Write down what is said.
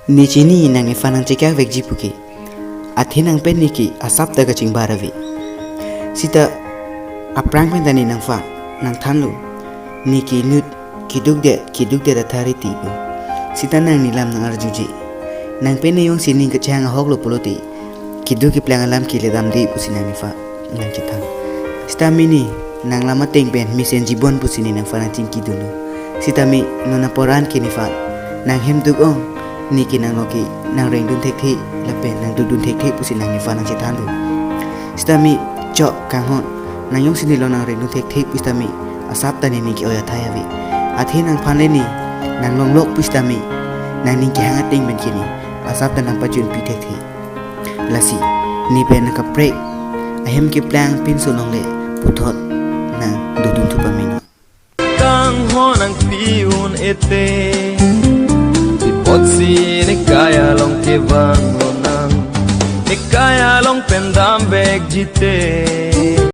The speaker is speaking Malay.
Nichini nang ifanang cekak vek jipuki. Athi nang pen niki asap daga cing baravi. Sita aprang pen tani nang fa nang thanlu. Niki nut kiduk de da thari tibu. Sita nang nilam nang arjuji. Nang pen yong sining kechang hoglo poloti. Kiduk ki plang alam ki ledam di pusinang fa nang kitang. Sita mini nang lama teng pen misen jibon pusini nang fa nang cing kidunu. Sita mi nona poran kini fa nang hem duk ong. Niki nang loki nang reng dun tek thi lapen nang dun tek thi pusin nang fa nang chitan lu stami chok kang hon nang yong sini lo nang reng dun tek thi pustami asap tani niki oya thayawi athi nang phan le ni nang long lok pustami nang niki hanga ting ben kini asap tan nang pajun pi tek thi lasi ni ben ka pre ahem ki plang pin so long le puthot nang dudun thu pamino kang hon ang piun ete Otsi ni kaya long kevang lonang ni kaya long pendam beg jite